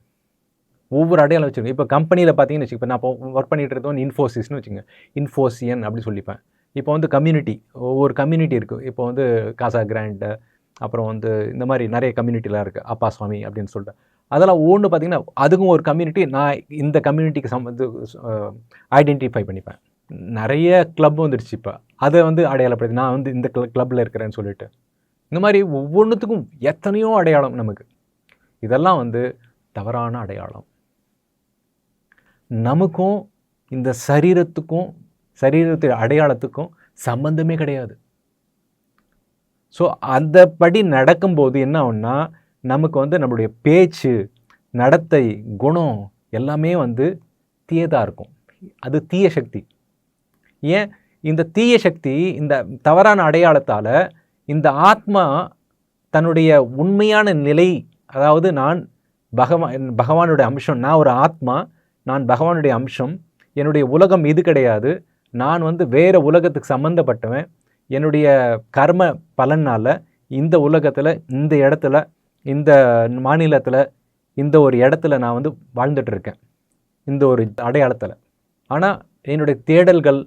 இப்போ கம்பெனியில் பார்த்தீங்கன்னு வச்சுக்கோ, இப்போ நான் இப்போ ஒர்க் பண்ணிகிட்டு இருந்தோம் இன்ஃபோசிஸ்னு வச்சுங்க, இன்ஃபோசியன் அப்படி சொல்லிப்பேன். இப்போ வந்து கம்யூனிட்டி, ஒவ்வொரு கம்யூனிட்டி இருக்குது. இப்போ வந்து காசா கிராண்ட், அப்புறம் வந்து இந்த மாதிரி நிறைய கம்யூனிட்டிலாம் இருக்குது. அப்பா சுவாமி அப்படின்னு சொல்லிட்டு அதெல்லாம் ஒவ்வொன்று பார்த்தீங்கன்னா அதுக்கும் ஒரு கம்யூனிட்டி. நான் இந்த கம்யூனிட்டிக்கு இது ஐடென்டிஃபை பண்ணிப்பேன். நிறைய கிளப் வந்துடுச்சு இப்போ. அதை வந்து அடையாளப்படுத்தி நான் வந்து இந்த கிளப்பில் இருக்கிறேன்னு சொல்லிட்டு இந்த மாதிரி ஒவ்வொன்றுத்துக்கும் எத்தனையோ அடையாளம் நமக்கு. இதெல்லாம் வந்து தவறான அடையாளம். நமக்கும் இந்த சரீரத்துக்கும் சரீரத்து அடையாளத்துக்கும் சம்பந்தமே கிடையாது. ஸோ அந்த படி நடக்கும்போது என்ன ஆகும்னா நமக்கு வந்து நம்மளுடைய பேச்சு, நடத்தை, குணம் எல்லாமே வந்து தீயதாக இருக்கும். அது தீய சக்தி. ஏன் இந்த தீய சக்தி, இந்த தவறான அடையாளத்தால் இந்த ஆத்மா தன்னுடைய உண்மையான நிலை, அதாவது நான் பகவானுடைய அம்சம், நான் ஒரு ஆத்மா, நான் பகவானுடைய அம்சம், என்னுடைய உலகம் இது கிடையாது, நான் வந்து வேறு உலகத்துக்கு சம்மந்தப்பட்டவன், என்னுடைய கர்ம பலனால் இந்த உலகத்தில், இந்த இடத்துல, இந்த மாநிலத்தில், இந்த ஒரு இடத்துல நான் வந்து வாழ்ந்துட்டுருக்கேன், இந்த ஒரு அடையாளத்தில். ஆனால் என்னுடைய தேடல்கள்,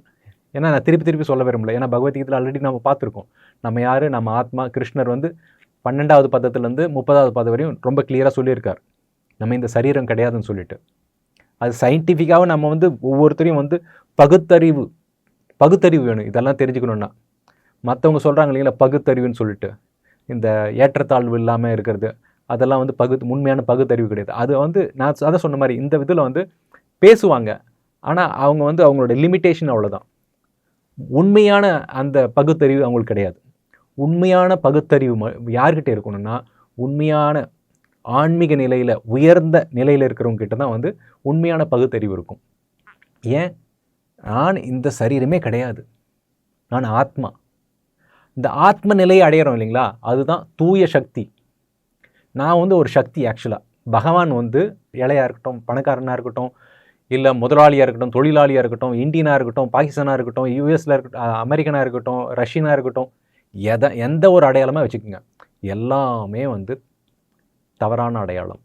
ஏன்னா நான் திருப்பி சொல்ல விரும்பல, ஏன்னா பகவத்கீதையில் ஆல்ரெடி நம்ம பார்த்துருக்கோம். நம்ம யார், நம்ம ஆத்மா. கிருஷ்ணர் வந்து 12வது பதத்துலேருந்து 30வது பதம் வரையும் ரொம்ப கிளியராக சொல்லியிருக்கார், நம்ம இந்த சரீரம் கிடையாதுன்னு சொல்லிட்டு. அது சயின்டிஃபிக்காகவும் நம்ம வந்து ஒவ்வொருத்தரையும் வந்து பகுத்தறிவு வேணும் இதெல்லாம் தெரிஞ்சுக்கணுன்னா. மற்றவங்க சொல்கிறாங்க இல்லைங்களா பகுத்தறிவுன்னு சொல்லிட்டு, இந்த ஏற்றத்தாழ்வு இல்லாமல் இருக்கிறது, அதெல்லாம் வந்து உண்மையான பகுத்தறிவு கிடையாது. அது வந்து நான் அதை சொன்ன மாதிரி இந்த இதில் வந்து பேசுவாங்க, ஆனால் அவங்க வந்து அவங்களோட லிமிட்டேஷன் அவ்வளோதான். உண்மையான அந்த பகுத்தறிவு அவங்களுக்கு கிடையாது. உண்மையான பகுத்தறிவு யார்கிட்ட இருக்கணும்னா உண்மையான ஆன்மீக நிலையில், உயர்ந்த நிலையில் இருக்கிறவங்க கிட்ட தான் வந்து உண்மையான பகுத்தறிவு இருக்கும். ஏன், நான் இந்த சரீரமே கிடையாது, நான் ஆத்மா. இந்த ஆத்ம நிலையை அடையிறோம் இல்லைங்களா, அதுதான் தூய சக்தி. நான் வந்து ஒரு சக்தி. ஆக்சுவலாக பகவான் வந்து ஏழையாக இருக்கட்டும், பணக்காரனாக இருக்கட்டும், இல்லை முதலாளியாக இருக்கட்டும், தொழிலாளியாக இருக்கட்டும், இந்தியனாக இருக்கட்டும், பாகிஸ்தானாக இருக்கட்டும், யூஎஸில் இருக்கட்டும், அமெரிக்கனாக இருக்கட்டும், ரஷ்யனாக இருக்கட்டும், எந்த ஒரு அடையாளமாக வச்சுக்கோங்க, எல்லாமே வந்து தவறான அடையாளம்.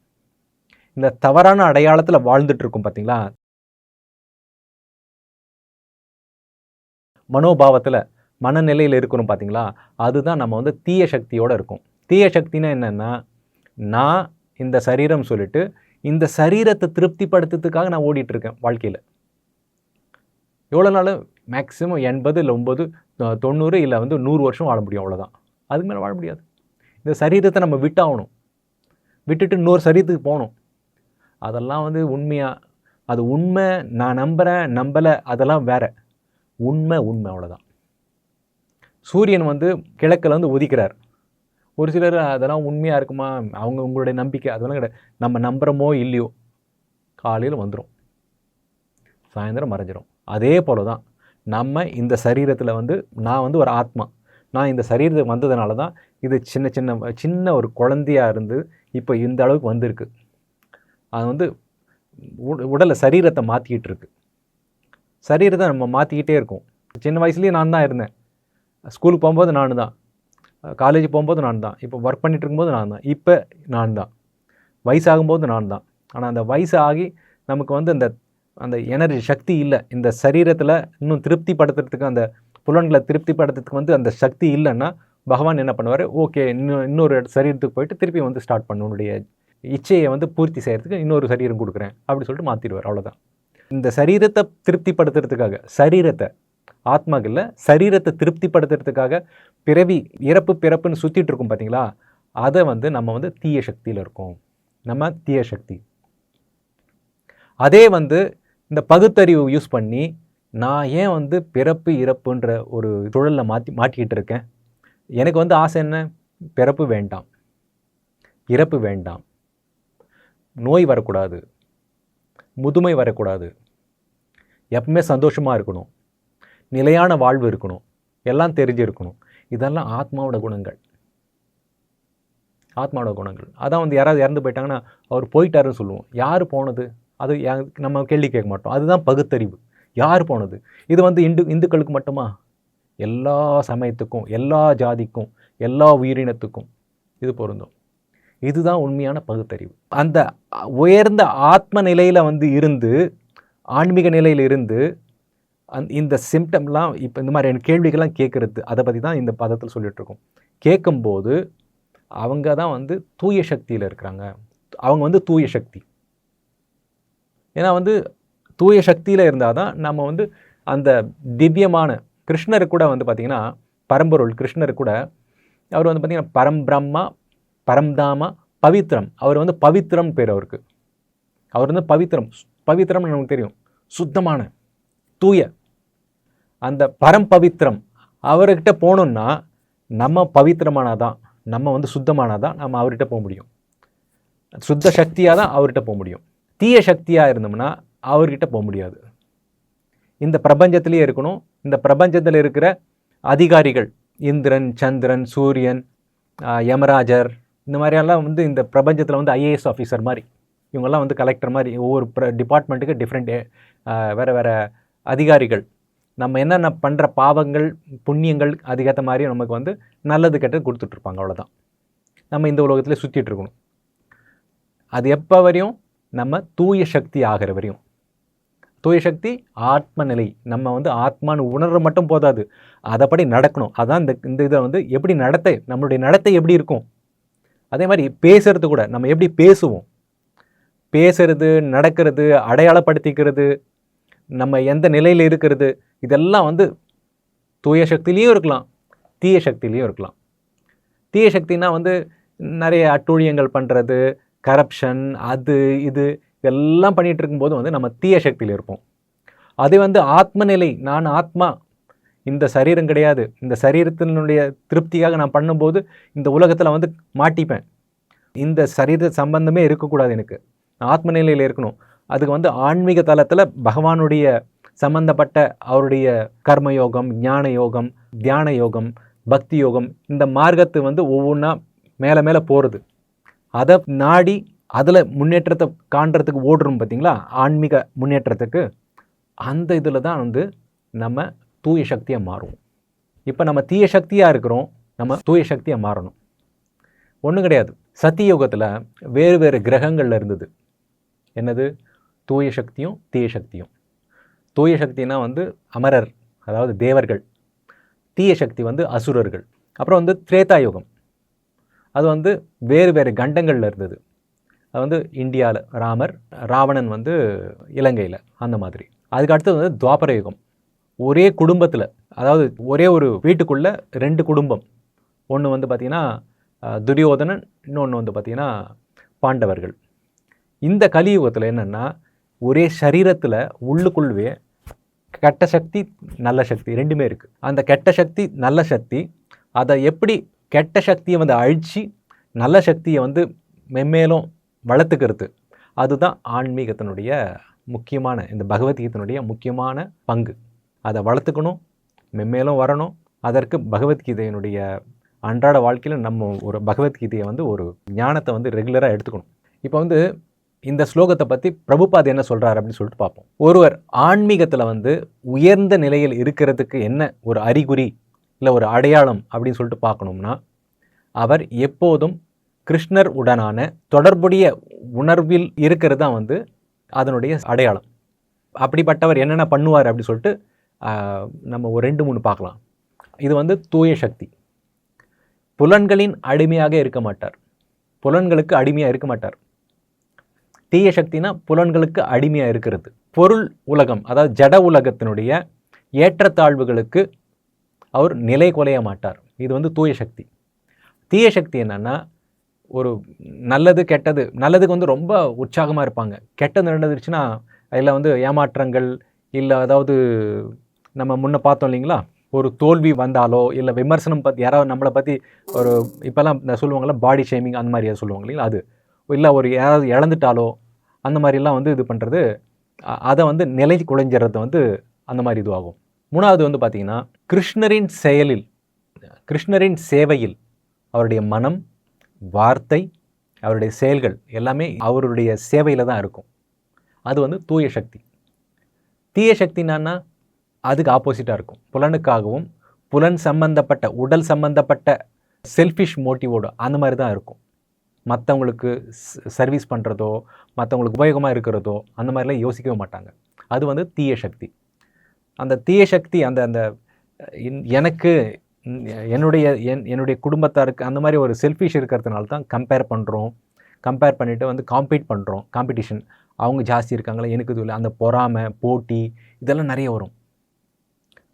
இந்த தவறான அடையாளத்தில் வாழ்ந்துட்டு இருக்கும் பார்த்தீங்களா, மனோபாவத்தில், மனநிலையில் இருக்கிறோம் பார்த்தீங்களா, அதுதான் நம்ம வந்து தீய சக்தியோடு இருக்கும். தீய சக்தினா என்னென்னா, நான் இந்த சரீரம் சொல்லிட்டு இந்த சரீரத்தை திருப்திப்படுத்துறதுக்காக நான் ஓடிட்டுருக்கேன் வாழ்க்கையில். எவ்வளோ நாள், மேக்ஸிமம் 80 இல்லை 9 90 இல்லை வந்து 100 வருஷம் வாழ முடியும், அவ்வளோதான். அதுக்கு மேலே வாழ முடியாது. இந்த சரீரத்தை நம்ம விட்டாகணும், விட்டுட்டு இன்னொரு சரீரத்துக்கு போகணும். அதெல்லாம் வந்து உண்மையாக, அது உண்மை, நான் நம்புகிறேன் நம்பலை, அதெல்லாம் வேறு. உண்மை அவ்வளோதான். சூரியன் வந்து கிழக்கில் வந்து உதிக்கிறார். ஒரு சிலர் அதெல்லாம் உண்மையாக இருக்குமா, உங்களுடைய நம்பிக்கை, அதெல்லாம் கிடையாது. நம்ம நம்புகிறோமோ இல்லையோ, காலையில் வந்துடும், சாயந்தரம் மறைஞ்சிரும். அதே போல தான் நம்ம இந்த சரீரத்தில் வந்து, நான் வந்து ஒரு ஆத்மா, நான் இந்த சரீரத்துக்கு வந்ததுனால தான் இது சின்ன ஒரு குழந்தையாக இருந்து இப்போ இந்த அளவுக்கு வந்திருக்கு. அது வந்து உடலை, சரீரத்தை மாற்றிக்கிட்டு இருக்கு. சரீரத்தை நம்ம மாற்றிக்கிட்டே இருக்கோம். சின்ன வயசுலேயே நான் தான் இருந்தேன். ஸ்கூலுக்கு போகும்போது நான் தான், காலேஜ் போகும்போது நான் தான், இப்போ ஒர்க் பண்ணிகிட்டு இருக்கும்போது நான் தான், இப்போ நான் தான், வயசாகும்போது நான் தான். ஆனால் அந்த வயசாகி நமக்கு வந்து அந்த எனர்ஜி, சக்தி இல்லை. இந்த சரீரத்தில் இன்னும் திருப்திப்படுத்துறதுக்கு, அந்த புலன்களை திருப்திப்படுத்துறதுக்கு வந்து அந்த சக்தி இல்லைன்னா பகவான் என்ன பண்ணுவார், ஓகே இன்னொரு சரீரத்துக்கு போயிட்டு திருப்பி வந்து ஸ்டார்ட் பண்ண, உன்னுடைய இச்சையை வந்து பூர்த்தி செய்கிறதுக்கு இன்னொரு சரீரம் கொடுக்குறேன் அப்படி சொல்லிட்டு மாற்றிடுவார், அவ்வளோதான். இந்த சரீரத்தை திருப்திப்படுத்துறதுக்காக, சரீரத்தை, ஆத்மாக்கு இல்லை, சரீரத்தை திருப்திப்படுத்துறதுக்காக பிறப்புன்னு சுற்றிட்டு இருக்கும் பார்த்தீங்களா, அதை வந்து நம்ம வந்து தீய சக்தியில் இருக்கோம். நம்ம தீய சக்தி. அதே வந்து இந்த பகுத்தறிவு யூஸ் பண்ணி நான் ஏன் வந்து பிறப்பு இறப்புன்ற ஒரு சூழலில் மாட்டிக்கிட்டு இருக்கேன். எனக்கு வந்து ஆசை என்ன, பிறப்பு வேண்டாம், இறப்பு வேண்டாம், நோய் வரக்கூடாது, முதுமை வரக்கூடாது, எப்பவுமே சந்தோஷமாக இருக்கணும், நிலையான வாழ்வு இருக்கணும், எல்லாம் தெரிஞ்சிருக்கணும். இதெல்லாம் ஆத்மாவோட குணங்கள். அதான் வந்து யாராவது இறந்து போயிட்டாங்கன்னா அவர் போயிட்டாருன்னு சொல்லுவோம். யார் போனது, அது நம்ம கேள்வி கேட்க மாட்டோம். அதுதான் பகுத்தறிவு. யார் போனது. இது வந்து இந்துக்களுக்கு மட்டுமா, எல்லா சமயத்துக்கும், எல்லா ஜாதிக்கும், எல்லா உயிரினத்துக்கும் இது பொருந்தும். இதுதான் உண்மையான பகுத்தறிவு. அந்த உயர்ந்த ஆத்ம நிலையில் வந்து இருந்து, ஆன்மீக நிலையில் இருந்து இந்த சிம்டம்லாம் இப்போ இந்த மாதிரியான கேள்விகள்லாம் கேட்குறது, அதை பற்றி தான் இந்த பதத்தில் சொல்லிகிட்ருக்கோம். கேட்கும்போது அவங்க தான் வந்து தூய சக்தியில் இருக்கிறாங்க. அவங்க வந்து தூய சக்தி. ஏன்னா வந்து தூய சக்தியில் இருந்தால் தான் நம்ம வந்து அந்த திவ்யமான கிருஷ்ணர் கூட வந்து பார்த்திங்கன்னா, பரம்பொருள் கிருஷ்ணர் கூட அவர் வந்து பார்த்திங்கன்னா பரம்பிரம்மா, பரம்தாமா, பவித்ரம். அவர் வந்து பவித்ரம் பேர் அவருக்கு. அவர் வந்து பவித்ரம்னு நமக்கு தெரியும், சுத்தமான, தூய. அந்த பரம்பவித்ரம் அவர்கிட்ட போகணுன்னா நம்ம பவித்திரமானாதான், நம்ம வந்து சுத்தமானாதான் நம்ம அவர்கிட்ட போக முடியும். சுத்த சக்தியாக தான் அவர்கிட்ட போக முடியும். தீய சக்தியாக இருந்தோம்னா அவர்கிட்ட போக முடியாது. இந்த பிரபஞ்சத்திலே இருக்கணும். இந்த பிரபஞ்சத்தில் இருக்கிற அதிகாரிகள் இந்திரன், சந்திரன், சூரியன், யமராஜர், இந்த மாதிரியெல்லாம் வந்து இந்த பிரபஞ்சத்தில் வந்து ஐஏஎஸ் ஆஃபீஸர் மாதிரி, இவங்கெல்லாம் வந்து கலெக்டர் மாதிரி, ஒவ்வொரு டிபார்ட்மெண்ட்டுக்கு டிஃப்ரெண்ட் வேறு வேறு அதிகாரிகள். நம்ம என்னென்ன பண்ணுற பாவங்கள் புண்ணியங்கள் அதுக்கேற்ற மாதிரி நமக்கு வந்து நல்லது கெட்டது கொடுத்துட்ருப்பாங்க. அவ்வளோதான். நம்ம இந்த உலகத்தில் சுற்றிட்டு இருக்கணும். அது எப்போ வரையும்? நம்ம தூய சக்தி ஆகிற வரையும். தூய சக்தி ஆத்ம நிலை. நம்ம வந்து ஆத்மான்னு உணர்ற மட்டும் போதாது, அதைப்படி நடக்கணும். அதான் இந்த இதை வந்து எப்படி நம்மளுடைய நடத்தை எப்படி இருக்கும். அதே மாதிரி பேசுறது கூட நம்ம எப்படி பேசுவோம், பேசுறது, நடக்கிறது, அடையாளப்படுத்திக்கிறது, நம்ம எந்த நிலையில் இருக்கிறது, இதெல்லாம் வந்து தூய சக்தியிலையும் இருக்கலாம், தீய சக்தியிலையும் இருக்கலாம். தீய சக்தினா வந்து நிறைய அட்டூழியங்கள் பண்ணுறது, கரப்ஷன், அது இது இதெல்லாம் பண்ணிகிட்டு இருக்கும்போது வந்து நம்ம தீய சக்தியில் இருப்போம். அது வந்து ஆத்ம நிலை, நான் ஆத்மா, இந்த சரீரம் கிடையாது, இந்த சரீரத்தினுடைய திருப்தியாக நான் பண்ணும்போது இந்த உலகத்தில் வந்து மாட்டிப்பேன். இந்த சரீர சம்பந்தமே இருக்கக்கூடாது, எனக்கு ஆத்ம நிலையில் இருக்கணும். அதுக்கு வந்து ஆன்மீக தளத்தில் பகவானுடைய சம்பந்தப்பட்ட அவருடைய கர்மயோகம், ஞான யோகம், தியான யோகம், பக்தி யோகம், இந்த மார்க்கத்து வந்து ஒவ்வொன்றா மேலே மேலே போகிறது. அதை நாடி அதில் முன்னேற்றத்தை காண்றதுக்கு ஓடுறோம் பார்த்தீங்களா, ஆன்மீக முன்னேற்றத்துக்கு. அந்த இதில் தான் வந்து நம்ம தூய சக்தியாக மாறுவோம். இப்போ நம்ம தீய சக்தியாக இருக்கிறோம், நம்ம தூய சக்தியாக மாறணும். ஒன்றும் கிடையாது. சத்தியோகத்தில் வேறு வேறு கிரகங்களில் இருந்தது. என்னது? தூய சக்தியும் தீய சக்தியும். தூய சக்தினா வந்து அமரர், அதாவது தேவர்கள். தீய சக்தி வந்து அசுரர்கள். அப்புறம் வந்து திரேதாயுகம், அது வந்து வேறு வேறு கண்டங்களில் இருந்தது. அது வந்து இந்தியாவில் ராமர், ராவணன் வந்து இலங்கையில், அந்த மாதிரி. அதுக்கு அடுத்தது வந்து துவாபர யுகம். ஒரே குடும்பத்தில், அதாவது ஒரே ஒரு வீட்டுக்குள்ளே 2 குடும்பம். ஒன்று வந்து பார்த்திங்கன்னா துரியோதனன், இன்னொன்று வந்து பார்த்திங்கன்னா பாண்டவர்கள். இந்த கலியுகத்தில் என்னென்னா, ஒரே சரீரத்தில் உள்ளுக்குள்ளவே கெட்ட சக்தி நல்ல சக்தி ரெண்டுமே இருக்குது. அந்த கெட்ட சக்தி நல்ல சக்தி, அதை எப்படி கெட்ட சக்தியை வந்து அழித்து நல்ல சக்தியை வந்து மென்மேலும் வளர்த்துக்கிறது, அதுதான் ஆன்மீகத்தினுடைய முக்கியமான, இந்த பகவத்கீதையினுடைய முக்கியமான பங்கு. அதை வளர்த்துக்கணும், மென்மேலும் வரணும். அதற்கு பகவத்கீதையினுடைய அன்றாட வாழ்க்கையில் நம்ம ஒரு பகவத்கீதையை வந்து ஒரு ஞானத்தை வந்து ரெகுலராக எடுத்துக்கணும். இப்போ வந்து இந்த ஸ்லோகத்தை பற்றி பிரபுபாத் என்ன சொல்கிறார் அப்படின்னு சொல்லிட்டு பார்ப்போம். ஒருவர் ஆன்மீகத்தில் வந்து உயர்ந்த நிலையில் இருக்கிறதுக்கு என்ன ஒரு அறிகுறி இல்லை ஒரு அடையாளம் அப்படின்னு சொல்லிட்டு பார்க்கணும்னா, அவர் எப்போதும் கிருஷ்ணர் உடனான தொடர்புடைய உணர்வில் இருக்கிறது தான் வந்து அதனுடைய அடையாளம். அப்படிப்பட்டவர் என்னென்ன பண்ணுவார் அப்படின்னு சொல்லிட்டு நம்ம ஒரு 2-3 பார்க்கலாம். இது வந்து தூய சக்தி. புலன்களின் அடிமையாக இருக்க மாட்டார், புலன்களுக்கு அடிமையாக இருக்க மாட்டார். தீய சக்தினா புலன்களுக்கு அடிமையாக இருக்கிறது. பொருள் உலகம், அதாவது ஜட உலகத்தினுடைய ஏற்றத்தாழ்வுகளுக்கு அவர் நிலை கொலைய மாட்டார். இது வந்து தூய சக்தி. தீய சக்தி என்னன்னா, ஒரு நல்லது கெட்டது, நல்லதுக்கு வந்து ரொம்ப உற்சாகமாக இருப்பாங்க, கெட்டது நடந்துருச்சுன்னா அதில் வந்து ஏமாற்றங்கள், இல்லை அதாவது நம்ம முன்ன பார்த்தோம் இல்லைங்களா, ஒரு தோல்வி வந்தாலோ இல்லை விமர்சனம் பற்றி யாராவது நம்மளை பற்றி ஒரு இப்போல்லாம் சொல்லுவாங்களா பாடி ஷேமிங், அந்த மாதிரி சொல்லுவாங்க இல்லைங்களா, அது இல்லை ஒரு யாராவது இழந்துட்டாலோ அந்த மாதிரிலாம் வந்து இது பண்ணுறது, அதை வந்து நிலை குலைஞ்சிறது வந்து அந்த மாதிரி இதுவாகும். 3வது வந்து பார்த்திங்கன்னா, கிருஷ்ணரின் செயலில், கிருஷ்ணரின் சேவையில் அவருடைய மனம், வார்த்தை, அவருடைய செயல்கள் எல்லாமே அவருடைய சேவையில் தான் இருக்கும். அது வந்து தூய சக்தி. தீய சக்தினா அதுக்கு ஆப்போசிட்டாக இருக்கும். புலனுக்காகவும் புலன் சம்பந்தப்பட்ட உடல் சம்பந்தப்பட்ட செல்ஃபிஷ் மோட்டிவோடு அந்த மாதிரி தான் இருக்கும். மற்றவங்களுக்கு சர்வீஸ் பண்ணுறதோ மற்றவங்களுக்கு உபயோகமாக இருக்கிறதோ அந்த மாதிரிலாம் யோசிக்கவே மாட்டாங்க. அது வந்து தீய சக்தி. அந்த தீய சக்தி அந்த அந்த எனக்கு என்னுடைய குடும்பத்தாருக்கு அந்த மாதிரி ஒரு செல்ஃபிஷ் இருக்கிறதுனால தான் கம்பேர் பண்ணிவிட்டு வந்து காம்பீட் பண்ணுறோம். காம்படிஷன், அவங்க ஜாஸ்தி இருக்காங்களா, எனக்கு இது இல்லை, அந்த பொறாமை, போட்டி, இதெல்லாம் நிறைய வரும்.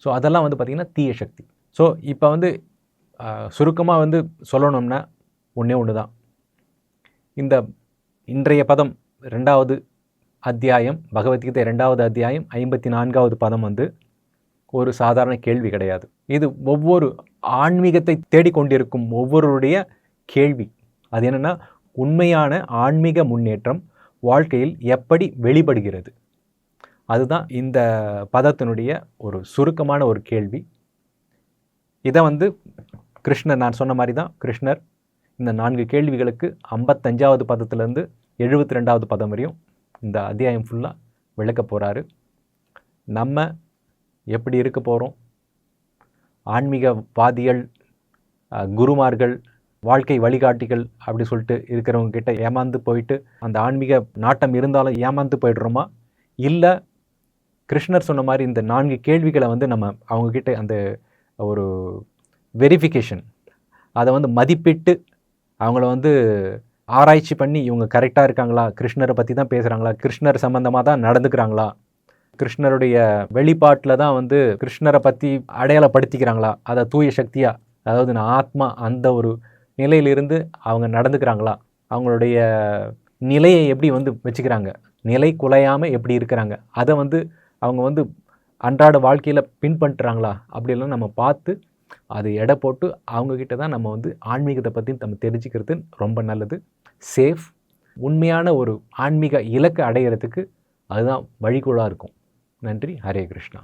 ஸோ அதெல்லாம் வந்து பார்த்திங்கன்னா தீய சக்தி. ஸோ இப்போ வந்து சுருக்கமாக வந்து சொல்லணும்னா ஒன்று தான். இன்றைய பதம் 2வது அத்தியாயம், பகவத்கீதை 2வது அத்தியாயம் 54வது பதம் வந்து ஒரு சாதாரண கேள்வி கிடையாது. இது ஒவ்வொரு ஆன்மீகத்தை தேடிக்கொண்டிருக்கும் ஒவ்வொருடைய கேள்வி. அது என்னென்னா, உண்மையான ஆன்மீக முன்னேற்றம் வாழ்க்கையில் எப்படி வெளிப்படுகிறது? அதுதான் இந்த பதத்தினுடைய ஒரு சுருக்கமான ஒரு கேள்வி. இதை வந்து கிருஷ்ணர், நான் சொன்ன மாதிரி தான் கிருஷ்ணர் இந்த 4 கேள்விகளுக்கு 55வது பதத்திலேருந்து 72வது பதம் வரையும் இந்த அத்தியாயம் ஃபுல்லாக விளக்க போகிறாரு. நம்ம எப்படி இருக்க போகிறோம்? ஆன்மீகவாதிகள், குருமார்கள், வாழ்க்கை வழிகாட்டிகள் அப்படி சொல்லிட்டு இருக்கிறவங்க கிட்ட ஏமாந்து போயிட்டு அந்த ஆன்மீக நாட்டம் இருந்தாலும் ஏமாந்து போய்டுறோமா? இல்லை கிருஷ்ணர் சொன்ன மாதிரி இந்த 4 கேள்விகளை வந்து நம்ம அவங்கக்கிட்ட அந்த ஒரு வெரிஃபிகேஷன், அதை வந்து மதிப்பிட்டு அவங்கள வந்து ஆராய்ச்சி பண்ணி இவங்க கரெக்டாக இருக்காங்களா, கிருஷ்ணரை பற்றி தான் பேசுகிறாங்களா, கிருஷ்ணர் சம்மந்தமாக தான் நடந்துக்கிறாங்களா, கிருஷ்ணருடைய வெளிப்பாட்டில் தான் வந்து கிருஷ்ணரை பற்றி அடையாளப்படுத்திக்கிறாங்களா, அதை தூய சக்தியாக, அதாவது நான் ஆத்மா, அந்த ஒரு நிலையிலிருந்து அவங்க நடந்துக்கிறாங்களா, அவங்களுடைய நிலையை எப்படி வந்து வச்சுக்கிறாங்க, நிலை குலையாமல் எப்படி இருக்கிறாங்க, அதை வந்து அவங்க வந்து அன்றாட வாழ்க்கையில் பின்பற்றுறாங்களா, அப்படிலாம் நம்ம பார்த்து அது எடை போட்டு அவங்கக்கிட்ட தான் நம்ம வந்து ஆன்மீகத்தை பற்றி நம்ம தெரிஞ்சுக்கிறது ரொம்ப நல்லது. சேஃப். உண்மையான ஒரு ஆன்மீக இலக்கை அடையிறதுக்கு அதுதான் வழிகோலாக இருக்கும். நன்றி. ஹரே கிருஷ்ணா.